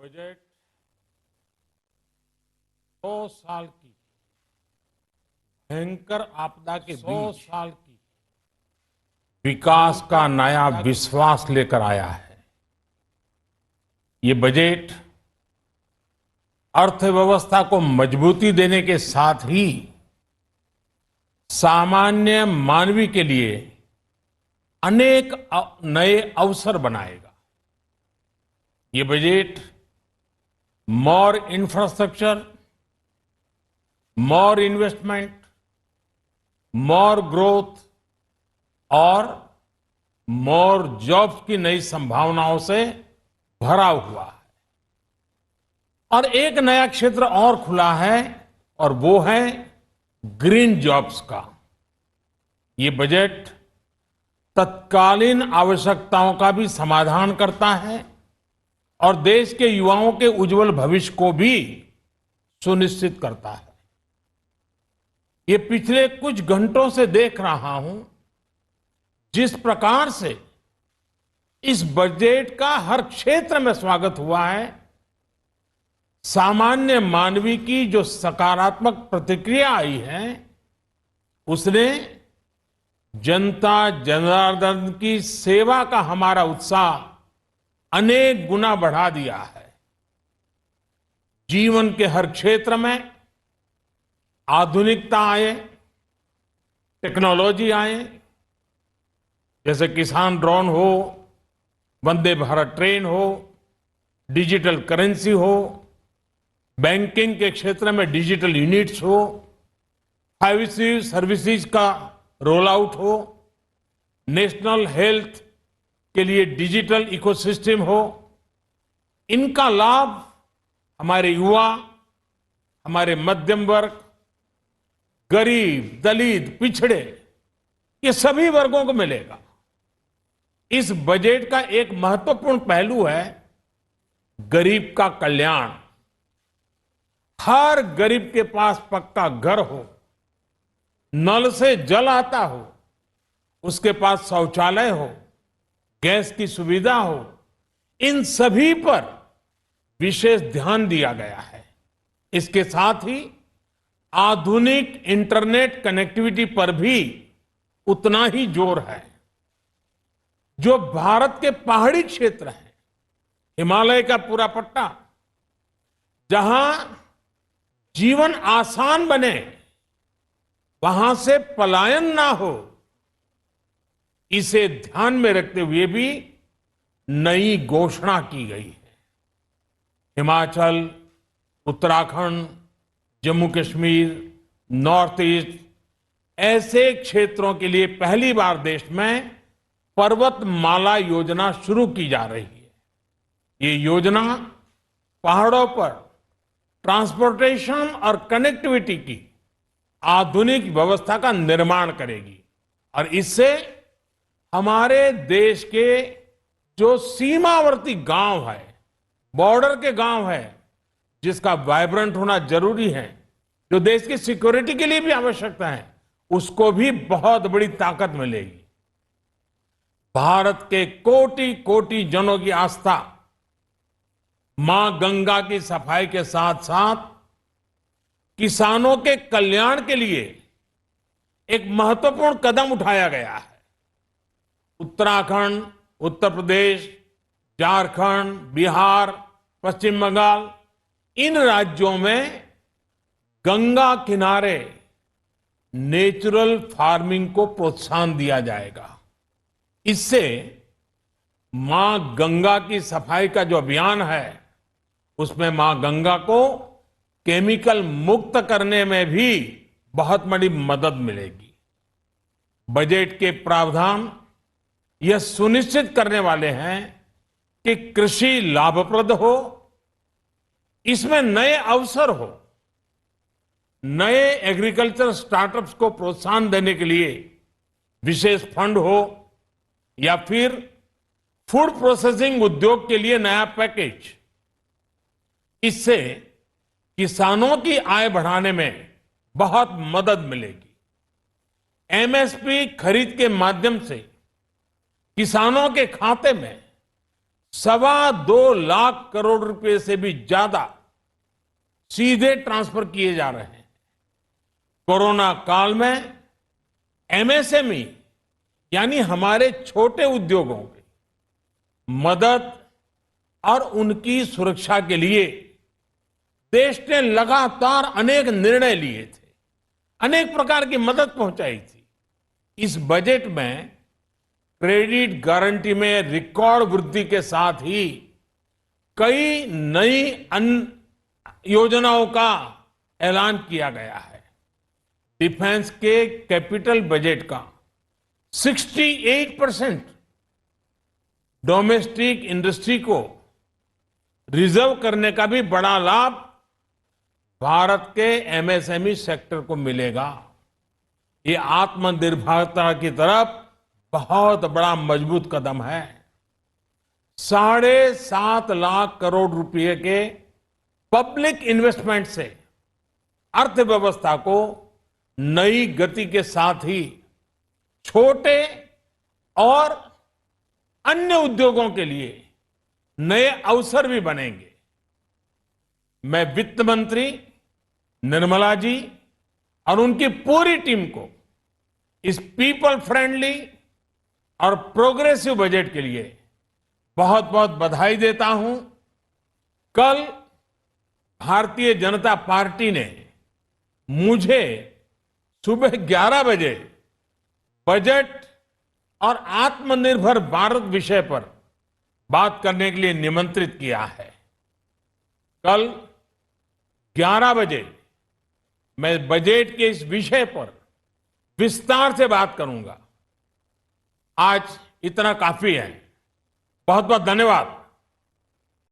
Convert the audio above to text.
Budget 100 साल की भयंकर आपदा के 100 साल की विकास का नया विश्वास लेकर आया है। ये बजट अर्थव्यवस्था को मजबूती देने के साथ ही सामान्य मानवी के लिए अनेक नए अवसर बनाएगा। ये बजट मोर इंफ्रास्ट्रक्चर, मोर इन्वेस्टमेंट, मोर ग्रोथ और मोर जॉब्स की नई संभावनाओं से भरा हुआ है। और एक नया क्षेत्र और खुला है और वो है ग्रीन जॉब्स का। ये बजट तत्कालीन आवश्यकताओं का भी समाधान करता है और देश के युवाओं के उज्जवल भविष्य को भी सुनिश्चित करता है। ये पिछले कुछ घंटों से देख रहा हूं जिस प्रकार से इस बजट का हर क्षेत्र में स्वागत हुआ है। सामान्य मानवी की जो सकारात्मक प्रतिक्रिया आई है उसने जनता जनार्दन की सेवा का हमारा उत्साह अनेक गुना बढ़ा दिया है। जीवन के हर क्षेत्र में आधुनिकता आए, टेक्नोलॉजी आए, जैसे किसान ड्रोन हो, वंदे भारत ट्रेन हो, डिजिटल करेंसी हो, बैंकिंग के क्षेत्र में डिजिटल यूनिट्स हो, 5G सर्विसेज का रोल आउट हो, नेशनल हेल्थ के लिए डिजिटल इकोसिस्टम हो। इनका लाभ हमारे युवा, हमारे मध्यम वर्ग, गरीब, दलित, पिछड़े, ये सभी वर्गों को मिलेगा। इस बजट का एक महत्वपूर्ण पहलू है गरीब का कल्याण। हर गरीब के पास पक्का घर हो, नल से जल आता हो, उसके पास शौचालय हो, गैस की सुविधा हो, इन सभी पर विशेष ध्यान दिया गया है। इसके साथ ही आधुनिक इंटरनेट कनेक्टिविटी पर भी उतना ही जोर है। जो भारत के पहाड़ी क्षेत्र हैं, हिमालय का पूरा पट्टा, जहां जीवन आसान बने, वहां से पलायन ना हो, इसे ध्यान में रखते हुए भी नई घोषणा की गई है। हिमाचल, उत्तराखंड, जम्मू कश्मीर, नॉर्थ ईस्ट ऐसे क्षेत्रों के लिए पहली बार देश में पर्वतमाला योजना शुरू की जा रही है। ये योजना पहाड़ों पर ट्रांसपोर्टेशन और कनेक्टिविटी की आधुनिक व्यवस्था का निर्माण करेगी और इससे हमारे देश के जो सीमावर्ती गांव है, बॉर्डर के गांव है, जिसका वाइब्रेंट होना जरूरी है, जो देश की सिक्योरिटी के लिए भी आवश्यकता है, उसको भी बहुत बड़ी ताकत मिलेगी। भारत के कोटि कोटि जनों की आस्था मां गंगा की सफाई के साथ साथ किसानों के कल्याण के लिए एक महत्वपूर्ण कदम उठाया गया है। उत्तराखंड, उत्तर प्रदेश, झारखंड, बिहार, पश्चिम बंगाल, इन राज्यों में गंगा किनारे नेचुरल फार्मिंग को प्रोत्साहन दिया जाएगा। इससे मां गंगा की सफाई का जो अभियान है, उसमें मां गंगा को केमिकल मुक्त करने में भी बहुत बड़ी मदद मिलेगी। बजट के प्रावधान यह सुनिश्चित करने वाले हैं कि कृषि लाभप्रद हो, इसमें नए अवसर हो, नए एग्रीकल्चर स्टार्टअप्स को प्रोत्साहन देने के लिए विशेष फंड हो या फिर फूड प्रोसेसिंग उद्योग के लिए नया पैकेज। इससे किसानों की आय बढ़ाने में बहुत मदद मिलेगी। एमएसपी खरीद के माध्यम से किसानों के खाते में 2.25 लाख करोड़ रुपए से भी ज्यादा सीधे ट्रांसफर किए जा रहे हैं। कोरोना काल में एमएसएमई यानी हमारे छोटे उद्योगों की मदद और उनकी सुरक्षा के लिए देश ने लगातार अनेक निर्णय लिए थे, अनेक प्रकार की मदद पहुंचाई थी। इस बजट में क्रेडिट गारंटी में रिकॉर्ड वृद्धि के साथ ही कई नई योजनाओं का ऐलान किया गया है। डिफेंस के कैपिटल बजट का 68% डोमेस्टिक इंडस्ट्री को रिजर्व करने का भी बड़ा लाभ भारत के एमएसएमई सेक्टर को मिलेगा। ये आत्मनिर्भरता की तरफ बहुत बड़ा मजबूत कदम है। 7.5 लाख करोड़ रुपए के पब्लिक इन्वेस्टमेंट से अर्थव्यवस्था को नई गति के साथ ही छोटे और अन्य उद्योगों के लिए नए अवसर भी बनेंगे। मैं वित्त मंत्री निर्मला जी और उनकी पूरी टीम को इस पीपल फ्रेंडली और प्रोग्रेसिव बजट के लिए बहुत बहुत बधाई देता हूं। कल भारतीय जनता पार्टी ने मुझे सुबह 11 बजे बजट और आत्मनिर्भर भारत विषय पर बात करने के लिए निमंत्रित किया है। कल 11 बजे मैं बजट के इस विषय पर विस्तार से बात करूंगा। आज इतना काफी है। बहुत बहुत धन्यवाद।